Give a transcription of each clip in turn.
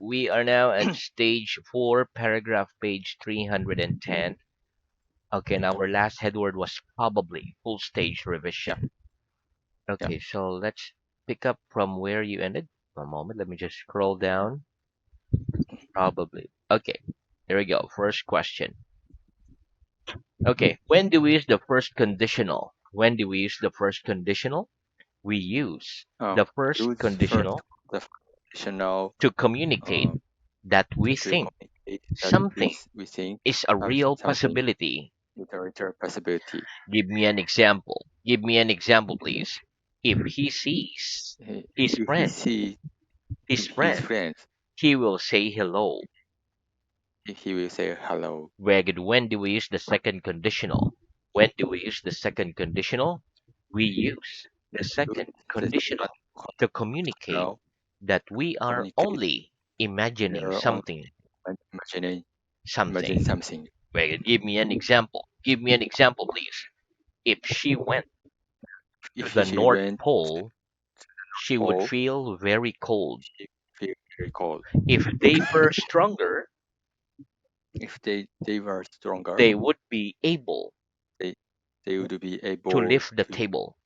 We are now at stage 4, paragraph page 310. Okay, and our last headword was probably, full stage Yeah. revision. Yeah. Okay, so let's pick up from where you ended. One moment, let me just scroll down. Probably. Okay, here we go. First question. Okay, when do we use the first conditional? When do we use the first conditional? We use the first Use first conditional the conditional to communicate um, that we to think communicate that something we think is a real something possibility. is a real possibility. Give me an example. Give me an example, please. If he sees his If he friend, sees his his friend, friends, he will say hello. he will say hello. Very good. When do we use the second conditional? When do we use the second conditional? We use the second The second conditional to communicate conditional that we are communicate only imagining your own something. imagine Something. something. Very good. Give me an example. Give me an example, please. If she went to If the she North went Pole, she would pole, feel very cold. she feel very cold. If they were stronger, If they were stronger, they would be able they they would be to able lift the to table.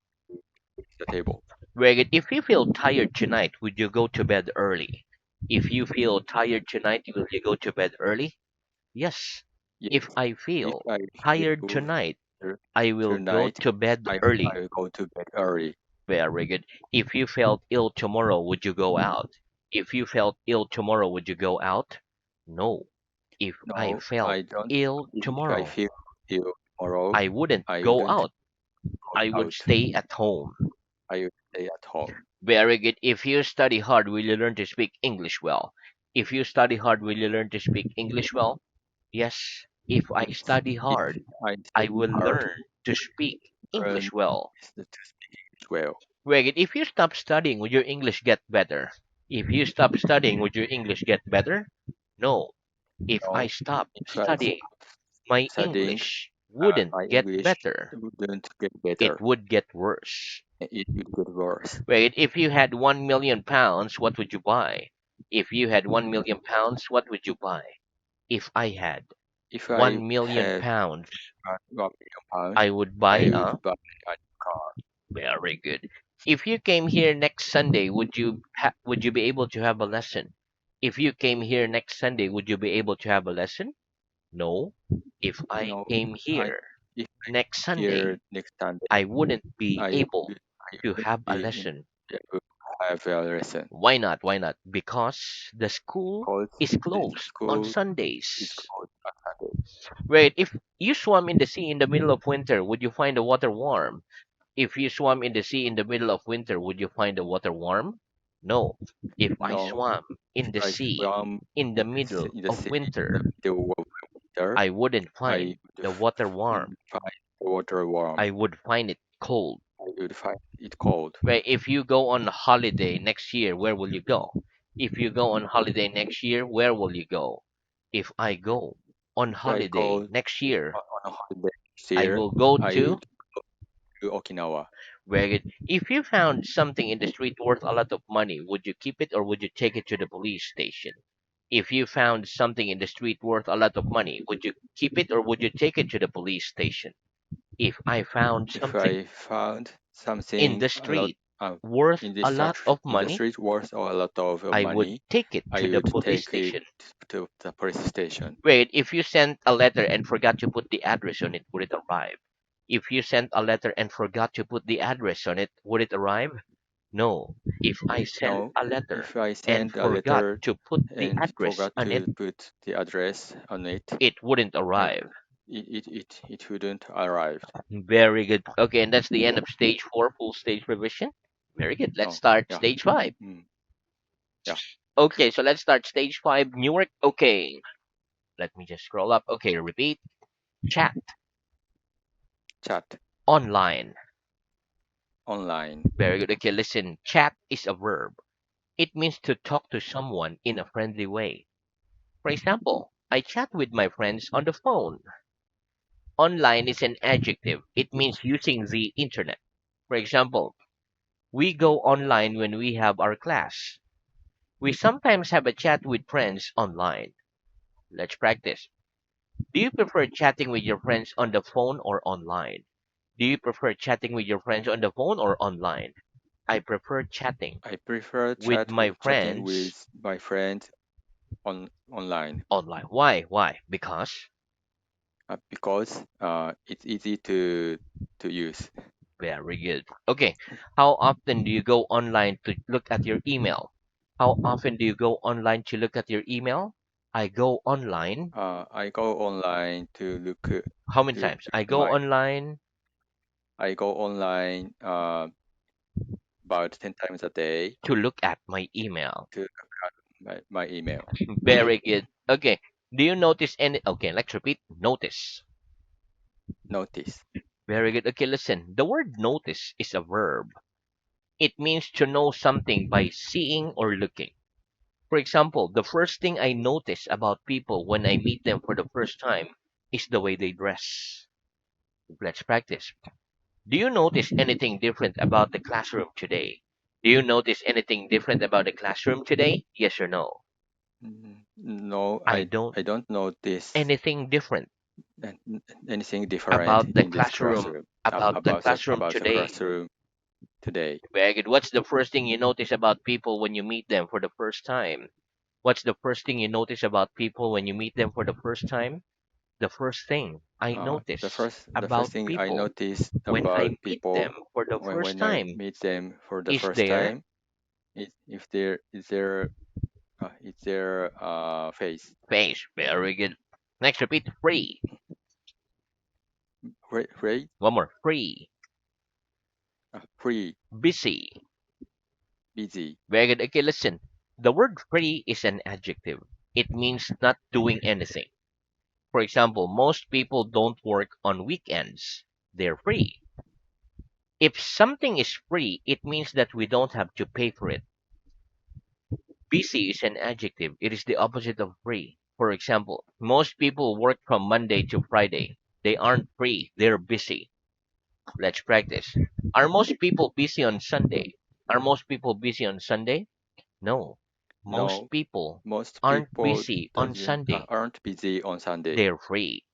reach the table. Very good. If you feel tired tonight, would you go to bed early? If you feel tired tonight, will you go to bed early? Yes. Yes, If I if feel I tired feel tonight, better I will go tonight, to bed I early. will go to bed early. Very good. If you felt ill tomorrow, would you go out? If you felt ill tomorrow, would you go out? No. If I No, felt I don't. ill If I tomorrow, feel ill tomorrow, I wouldn't I go wouldn't out. I go would out. stay at home. I would stay at home. Very good. If you study hard, will you learn to speak English well? If you study hard, will you learn to speak English well? Yes. If I Yes, study if hard, I I study will hard, learn to speak learn English well. to speak English well. Very good. If you stop studying, would your English get better? If you stop studying, would your English get better? No. If I No, stop if I studying, my studying, English wouldn't my get English better. wouldn't get It better. would get worse. It would get worse. Wait, if you had 1 million pounds, what would you buy? If you had 1 million pounds, what would you buy? If I had If I 1 million had pounds, 1 million pounds, I would buy I a would buy a car. very good. If you came here next Sunday, would you be able to have a lesson? If you came here next Sunday, would you be able to have a lesson? No. If I No, came I here if next here Sunday, next Sunday, I wouldn't be I able would I to would have a be in lesson. able to have a lesson. Why not? Why not? Because the school Because is the closed on school is Sundays. closed on Sunday. Right? If you swam in the sea in the middle of winter, would you find the water warm? If you swam in the sea in the middle of winter, would you find the water warm? No. If I No, swam if in the I sea swam in the middle in the of sea in winter, the middle of winter, I wouldn't find I would the water warm. find the water warm. I would find it cold. I would find it cold. Right? If you go on holiday next year, where will you go? If you go on holiday next year, where will you go? If I go on If I go holiday next year, on a holiday next I year, will go I to would go to Okinawa. where it, if you found something in the street worth a lot of money, would you keep it or would you take it to the police station? If you found something in the street worth a lot of money, would you keep it or would you take it to the police station? If I found If something I found in something the a lot street worth a lot of in the money, street worth a lot of I would money, take it I to the would police take it station. to the police station. Wait, if you sent a letter and forgot to put the address on it, would it arrive? If you sent a letter and forgot to put the address on it, would it arrive? No. If I sent No, a letter if I and send a forgot letter to put the and address forgot on it, to put the address on it, it wouldn't I arrive. it wouldn't arrive. Very good. Okay, and that's the end of stage 4, full stage revision. Very good. Let's Oh, start yeah. stage 5. Mm, yeah. Okay, so let's start stage 5, Newark. Okay, let me just scroll up. Okay, repeat. Chat. Chat Online. online. Very good. Okay, listen. Chat is a verb. It means to talk to someone in a friendly way. For example, I chat with my friends on the phone. Online is an adjective. It means using the internet. For example, we go online when we have our class. We sometimes have a chat with friends online. Let's practice. Do you prefer chatting with your friends on the phone or online? Do you prefer chatting with your friends on the phone or online? I prefer chatting I prefer with my chatting friends with my friends online online. Why? Why? Because because it's easy to use. very good. Okay. How often do you go online to look at your email? How often do you go online to look at your email? I go online. I go online to look How many to times? I at go my online I go online about 10 times a day to look at my email. to look at my email. Very good. Okay. Do you notice any? Okay, let's repeat. Notice. Notice. Very good. Okay, listen. The word notice is a verb. It means to know something by seeing or looking. For example, the first thing I notice about people when I meet them for the first time is the way they dress. Let's practice. Do you notice anything different about the classroom today? Do you notice anything different about the classroom today? Yes or no? No, I don't. I don't notice Anything different anything different about the in this classroom classroom about the classroom about the today? classroom today. Very good. What's the first thing you notice about people when you meet them for the first time? What's the first thing you notice about people when you meet them for the first time? The first thing I notice The about first thing I people notice when I about meet them people for the first when I time meet them for the is first their time is if there is their face. face. Very good. Next, repeat free. Right? One more. Free. Free, Busy. busy. Very good. Okay, listen. The word free is an adjective. It means not doing anything. For example, most people don't work on weekends. They're free. If something is free, it means that we don't have to pay for it. Busy is an adjective. It is the opposite of free. For example, most people work from Monday to Friday. They aren't free, they're busy. Let's practice. Are most people busy on Sunday? Are most people busy on Sunday? No. Most No, people most aren't people busy on Sunday. aren't busy on Sunday. They're free.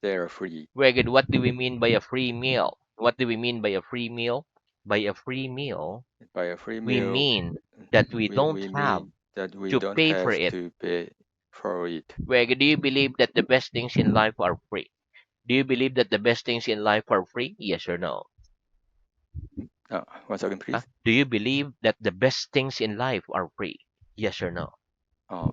They're free. Very good. What do we mean by a free meal? What do we mean by a free meal? By a free meal, By a free we meal, mean that we don't we have mean that we to don't pay for have it. to pay for it. Where do you believe that the best things in life are free? Do you believe that the best things in life are free? Yes or no? Once again, Huh? please. Do you believe that the best things in life are free? Yes or no? Uh,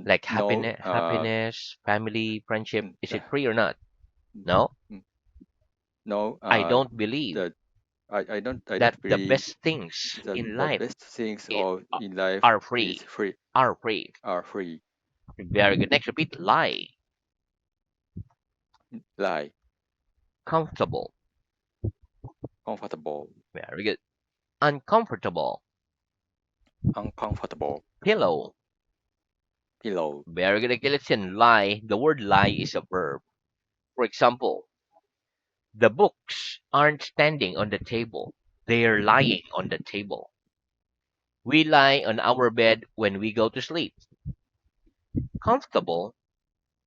Like no, happiness, family, friendship, mm, is uh, it free or not? mm, No? mm, no, I don't believe that I that don't the believe best things that in the life best things i- in life are is free. Are free. are free. Very good. Next, repeat. Lie. Lie, Comfortable. comfortable, Very good. Uncomfortable. uncomfortable, Pillow. pillow. Very good. Okay, listen. Lie. The word lie is a verb. For example, the books aren't standing on the table. They're lying on the table. We lie on our bed when we go to sleep. Comfortable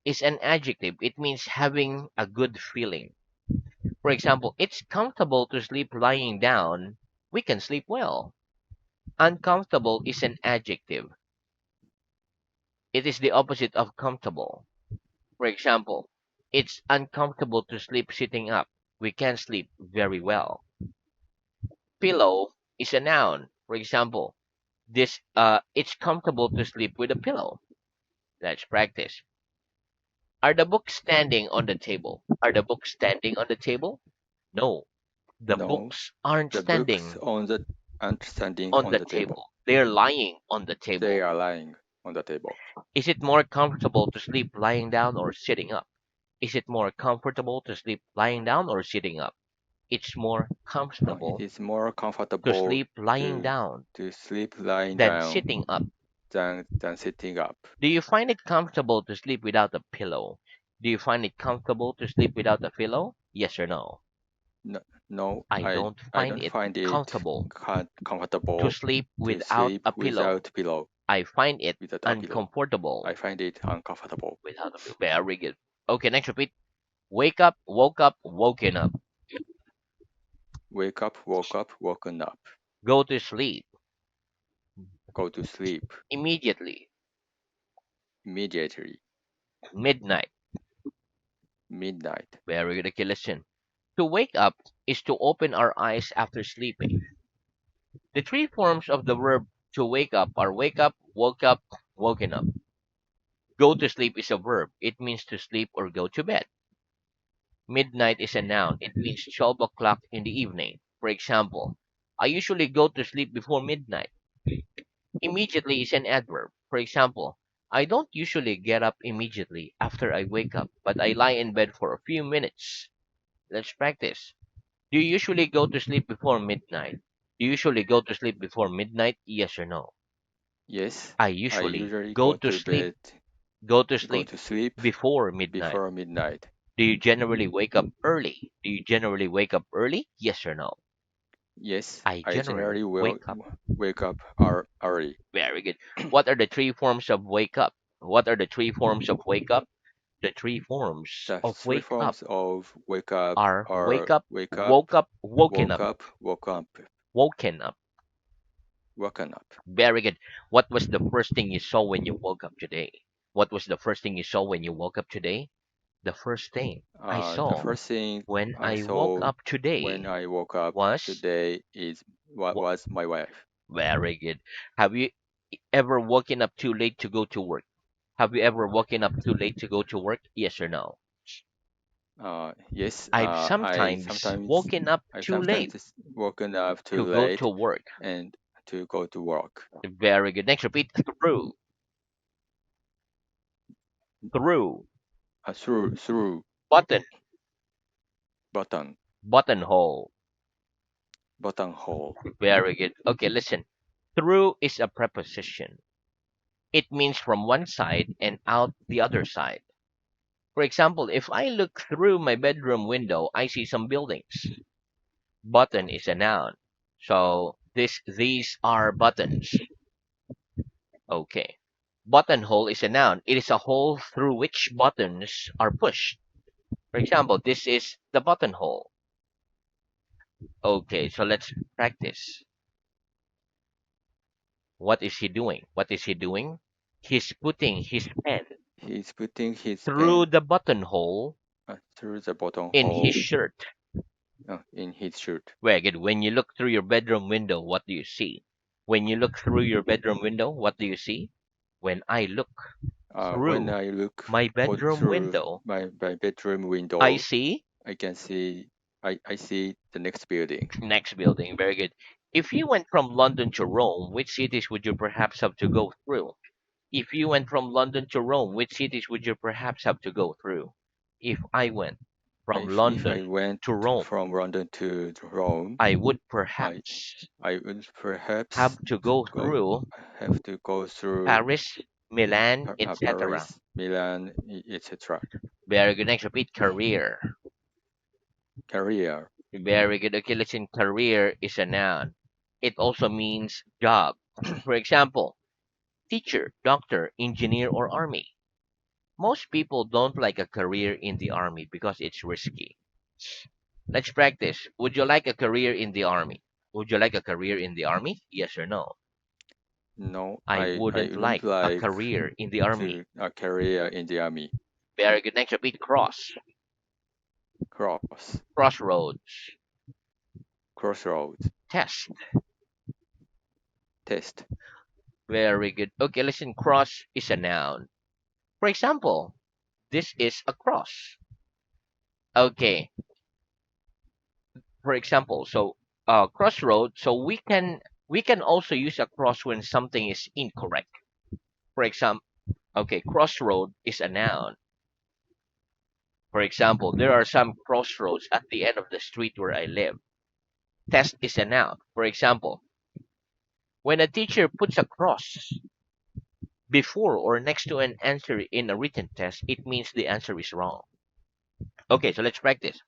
is an adjective. It means having a good feeling. For example, it's comfortable to sleep lying down. We can sleep well. Uncomfortable is an adjective. It is the opposite of comfortable. For example, it's uncomfortable to sleep sitting up. We can sleep very well. Pillow is a noun. For example, this it's comfortable to sleep with a pillow. Let's practice. Are the books standing on the table? Are the books standing on the table? No, the No, books aren't the books standing on the aren't standing on on the the table. table. They're lying on the They table. are lying on the table. Is it more comfortable to sleep lying down or sitting up? Is it more comfortable to sleep lying down or sitting up? It's more It comfortable is more to comfortable sleep lying to down sleep lying than down sitting up. than sitting up. Do you find it comfortable to sleep without a pillow? Do you find it comfortable to sleep without a pillow? Yes or no? No, No, I don't I find don't it find it comfortable to comfortable sleep to without sleep a pillow. without pillow, I find it without a pillow. I uncomfortable find it uncomfortable. without a pillow. Very good. Okay, next repeat. Wake up, woke up, woken up. Wake up, woke up, woken up. Go to sleep Go to sleep immediately. immediately. Midnight. Midnight. Very good. Okay, listen. To wake up is to open our eyes after sleeping. The three forms of the verb to wake up, woke up, woken up. Go to sleep is a verb. It means to sleep or go to bed. Midnight is a noun. It means 12 o'clock in the evening. For example, I usually go to sleep before midnight. Immediately is an adverb. For example, I don't usually get up immediately after I wake up, but I lie in bed for a few minutes. Let's practice. Do you usually go to sleep before midnight? Do you usually go to sleep before midnight? Yes or no? Yes, I I usually usually go to sleep go to go sleep to sleep before midnight. before midnight. Do you generally wake up early? Do you generally wake up early? Yes or no? Yes, I I generally generally will wake up. wake up early. Very good. What are the three forms of wake up? What are the three forms of wake up? The three forms The of three wake up forms of wake up are are wake up, wake up, woke up, woken woke up, up, woke up, woken up. woken up. Very good. What was the first thing you saw when you woke up today? What was the first thing you saw when you woke up today? The first thing I The saw first thing when I I woke saw up when today I woke up was today is what wa- was my wife. very good. Have you ever woken up too late to go to work? Have you ever woken up too late to go to work? Yes or no? Yes, I've sometimes woken up I too late sometimes woken up too to go to late work. and to go to work. Very good. Next, repeat through, through, Through button, button buttonhole. buttonhole. Very good. Okay, listen. Through is a preposition. It means from one side and out the other side. For example, if I look through my bedroom window, I see some buildings. Button is a noun. So these are buttons. Okay. Buttonhole is a noun. It is a hole through which buttons are pushed. For example, this is the buttonhole. Okay, so let's practice. What is he doing? What is he doing? He's putting his pen He's putting his through pen the buttonhole through the in his buttonhole shirt. in his shirt. Very good. When you look through your bedroom window, what do you see? When you look through your bedroom window, what do you see? When I look When through I look my bedroom through window, my bedroom I window, see I can see I see the next building. next building. Very good. If you went from London to Rome, which cities would you perhaps have to go through? If you went from London to Rome, which cities would you perhaps have to go through? If I went from If I London went to Rome, from London to Rome, I would I perhaps I would perhaps have to go go through have to go through Paris, Milan, etc. Paris, Milan, etc. Very good. Next, repeat career. Career. Very good. Okay, listen, career is a noun. It also means job. For example, teacher, doctor, engineer, or army. Most people don't like a career in the army because it's risky. Let's practice. Would you like a career in the army? Would you like a career in the army? Yes or no? No, I I wouldn't wouldn't like a like career in the army. to a career in the army. Very good. Next, repeat cross. Cross. Crossroads. Crossroads. Test. Test. Very good. Okay, listen, cross is a noun. For example, this is a cross. Okay, for example, so crossroad. So we can also use a cross when something is incorrect. For example, okay, crossroad is a noun. For example, there are some crossroads at the end of the street where I live. Test is a noun. For example, when a teacher puts a cross before or next to an answer in a written test, it means the answer is wrong. Okay, so let's practice.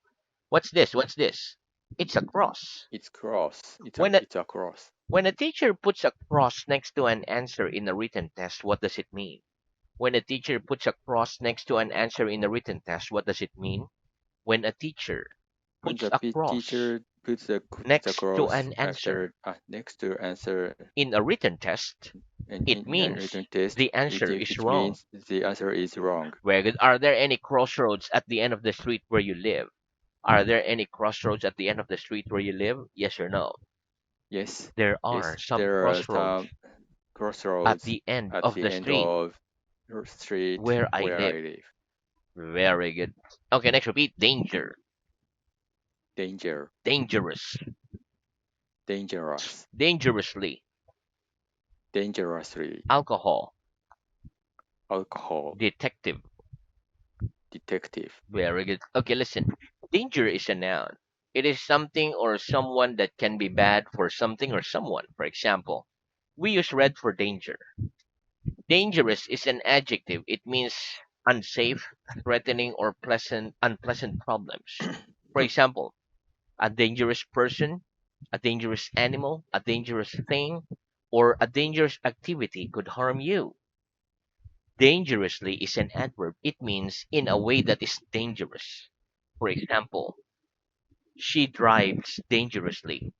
What's this? What's this? It's a cross. It's cross. When a It's a cross. when a teacher puts a cross next to an answer in a written test, what does it mean? When a teacher puts a cross next to an answer in a written test, what does it mean? When a teacher When puts the a cross teacher puts the next to cross an answer after next to answer in a written test, it in a means written test, the answer is it wrong. means the answer is wrong. Very good. Are there any crossroads at the end of the street where you live? Are there any crossroads at the end of the street where you live? Yes or no? Yes, There are yes, some there are crossroads some at crossroads the end at of the the end street of the street where I where live. I live. Very good. Okay, next repeat. Danger, Danger, dangerous, dangerous, dangerously, dangerously, alcohol, alcohol, detective. detective. Very good. Okay, listen. Danger is a noun. It is something or someone that can be bad for something or someone. For example, we use red for danger. Dangerous is an adjective. It means unsafe, threatening, or unpleasant problems. For example, a dangerous person, a dangerous animal, a dangerous thing, or a dangerous activity could harm you. Dangerously is an adverb. It means in a way that is dangerous. For example, she drives dangerously.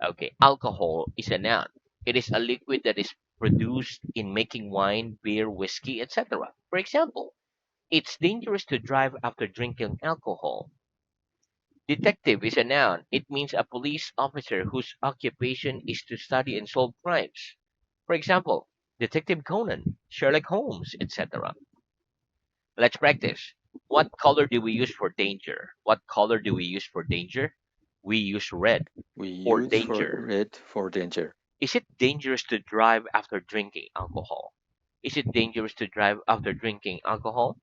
Okay, alcohol is a noun. It is a liquid that is produced in making wine, beer, whiskey, etc. For example, it's dangerous to drive after drinking alcohol. Detective is a noun. It means a police officer whose occupation is to study and solve crimes. For example, Detective Conan, Sherlock Holmes, etc. Let's practice. What color do we use for danger? What color do we use for danger? We use red We for use for danger. red for danger. Is it dangerous to drive after drinking alcohol? Is it dangerous to drive after drinking alcohol?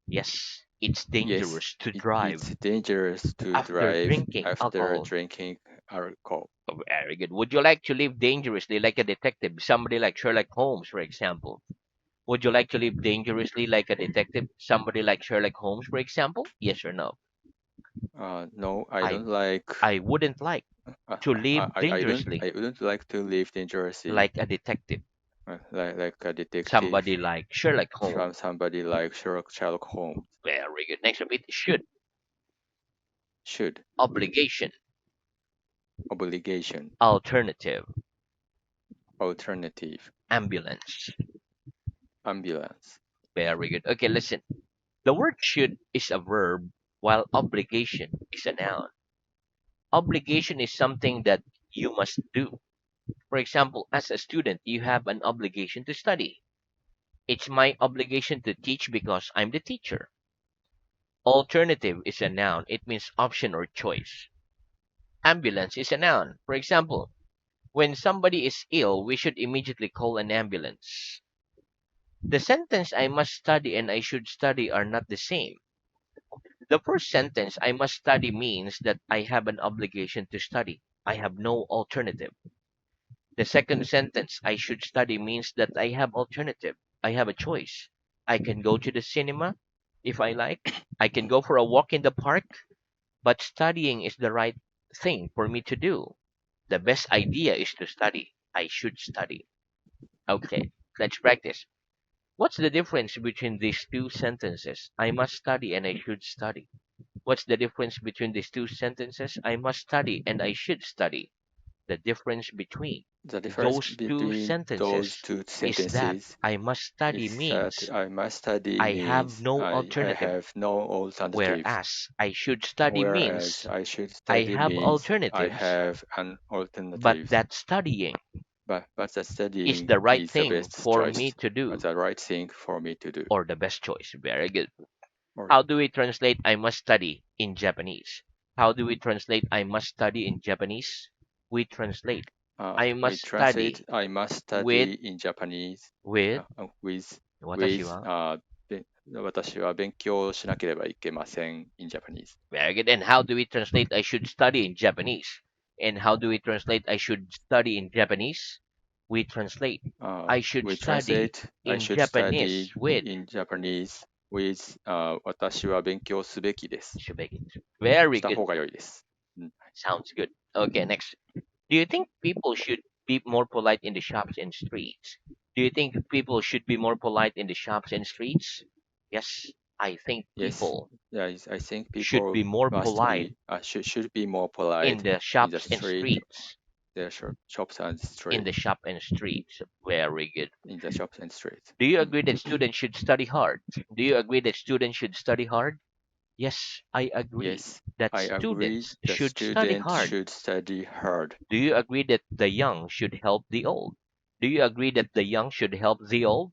Yes, it's Yes, dangerous to drive it's dangerous to after drive drinking after alcohol. drinking alcohol. Oh, very good. Would you like to live dangerously like a detective, somebody like Sherlock Holmes, for example? Would you like to live dangerously like a detective, somebody like Sherlock Holmes, for example? Yes or no? No, I I don't like. I wouldn't like to live dangerously I wouldn't like to live dangerously like a detective, like a detective somebody like Sherlock from Holmes. somebody like Sherlock Holmes. Very good. Next of it should. Should Obligation, obligation, alternative, alternative, ambulance. ambulance. Very good. Okay, listen. The word should is a verb while obligation is a noun. Obligation is something that you must do. For example, as a student, you have an obligation to study. It's my obligation to teach because I'm the teacher. Alternative is a noun. It means option or choice. Ambulance is a noun. For example, when somebody is ill, we should immediately call an ambulance. The sentence I must study and I should study are not the same. The first sentence I must study means that I have an obligation to study. I have no alternative. The second sentence I should study means that I have alternative. I have a choice. I can go to the cinema if I like. I can go for a walk in the park, but studying is the right thing for me to do. The best idea is to study. I should study. Okay, let's practice. What's the difference between these two sentences? I must study and I should study. What's the difference between these two sentences? I must study and I should study. The difference between The difference those two between those sentences two is that sentences I must study is that means I must study I have means no I alternative, have no alternative, whereas I should study whereas means I should I study have means I alternatives, have an but alternative. that studying But the is studying the right is the thing best for me choice, to do the right thing for me to do. or the best choice. Very good. Or How do we translate I must study in Japanese? How do we translate I must study in Japanese? We translate I we must translate study I must with study in Japanese with with 私は 私は勉強しなければいけません in Japanese. Very good. And how do we translate I should study in Japanese? And how do we translate I should study in Japanese? We translate I should We study translate I in should Japanese study with in Japanese with 私は勉強すべきです。should make it. Very した方 good. が良いです。Sounds good. Okay, next. Do you think people should be more polite in the shops and streets? Do you think people should be more polite in the shops and streets? Yes, I think Yes, people yeah, I think should people be more must polite be should be more in polite the in the shops and street, streets. the shops and In the street, shop and streets. Very good. in the shops and street. Do you Mm. agree that students should study hard? Do you agree that students should study hard? Yes, I agree Yes, that I agree. students The should study student hard. should study hard. Do you agree that the young should help the old? Do you agree that the young should help the old?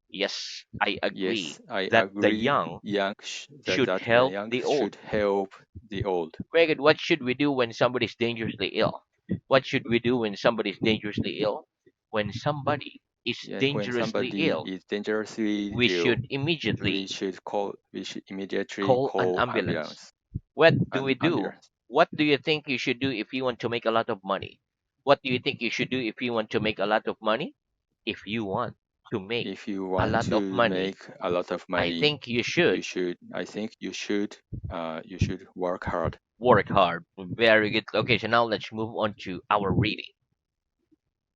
Yes, I agree Yes, I that the agree. young should That the help young the old. should help the old. Very good. What should we do when somebody's dangerously ill? What should we do when somebody's dangerously ill? When somebody is Yeah, when dangerously somebody ill, is dangerously we ill, should immediately we should immediately call an call ambulance. ambulance. What do An we do? ambulance. What do you think you should do if you want to make a lot of money? What do you think you should do if you want to make a lot of money? If you want to make If you a want lot of to money, make a lot of I money, think you should I think you should work hard. work hard. Very good. Okay, so now let's move on to our reading.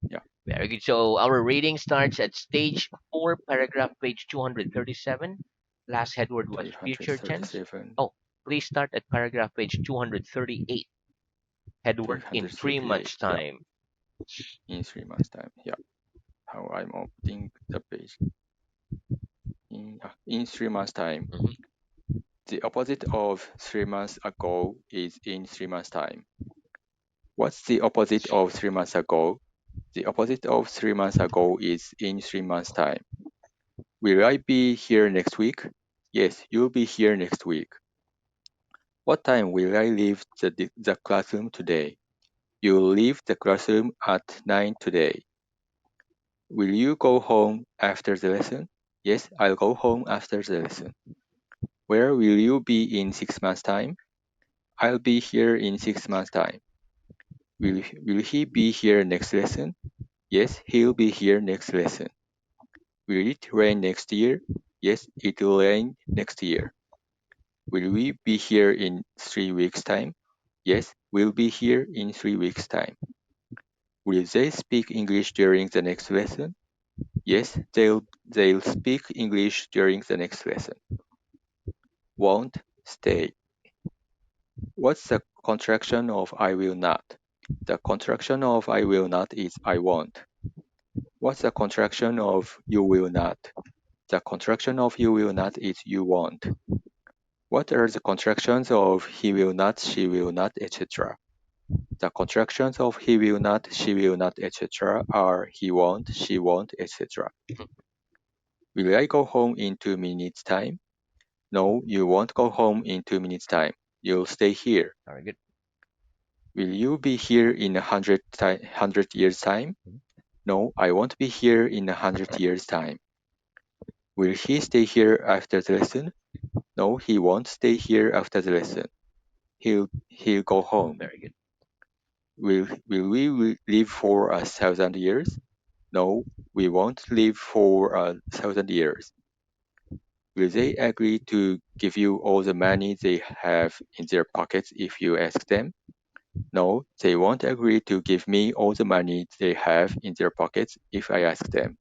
Yeah, Very good. So our reading starts at stage 4, paragraph page 237. Last headword was future tense. 337, Oh, please start at paragraph page 238. Headword in 3 months' 338. Yeah, time. in 3 months' time. Yeah, how I'm opening the page. In 3 months' time. Mhm. The opposite of 3 months ago is in 3 months' time. What's the opposite of 3 months ago? The opposite of 3 months ago is in 3 months' time. Will I be here next week? Yes, you'll be here next week. What time will I leave the classroom today? You'll leave the classroom at 9 today. Will you go home after the lesson? Yes, I'll go home after the lesson. Where will you be in 6 months' time? I'll be here in 6 months' time. Will he be here next lesson? Yes, he'll be here next lesson. Will it rain next year? Yes, it will rain next year. Will we be here in 3 weeks' time? Yes, we'll be here in 3 weeks' time. Will they speak English during the next lesson? Yes, they'll speak English during the next lesson. Won't, stay. What's the contraction of I will not? The contraction of I will not is I won't. What's the contraction of you will not? The contraction of you will not is you won't. What are the contractions of he will not, she will not, etc.? The contractions of he will not, she will not, etc. are he won't, she won't, etc. Will I go home in 2 minutes' time? No, you won't go home in 2 minutes' time. You'll stay here. Very good. Will you be here in 100 years' time? Mhm. No, I won't be here in 100 years' time. Will he stay here after the lesson? No, he won't stay here after the lesson. He'll go home. Very good. Will we live for 1,000 years? No, we won't live for 1,000 years. Will they agree to give you all the money they have in their pockets if you ask them? No, they won't agree to give me all the money they have in their pockets if I ask them.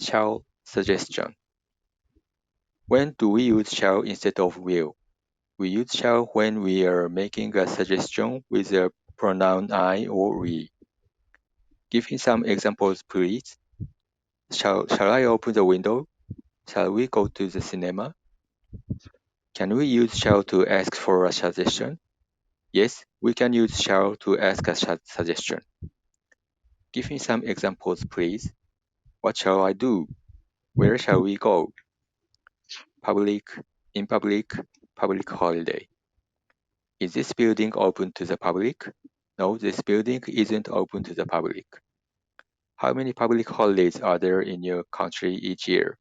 Shall suggestion. When do we use shall instead of will? We use shall when we are making a suggestion with the pronoun I or we. Give me some examples, please. Shall I open the window? Shall we go to the cinema? Can we use shall to ask for a suggestion? Yes, we can use shall to ask a suggestion. Give me some examples, please. What shall I do? Where shall we go? Public, in public holiday. Is this building open to the public? No, this building isn't open to the public. How many public holidays are there in your country each year?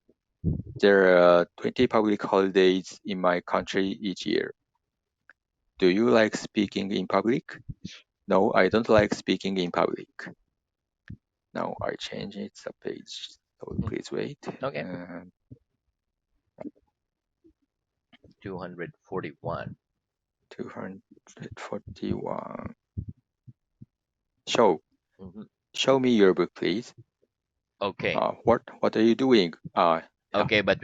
There are 20 public holidays in my country each year. Do you like speaking in public? No, I don't like speaking in public. Now I change it the page, so Mhm. please wait. Okay. Um, 241. 200. 8:41. Show. Mhm. Show me your book, please. Okay. What are you doing? Yeah. Okay, but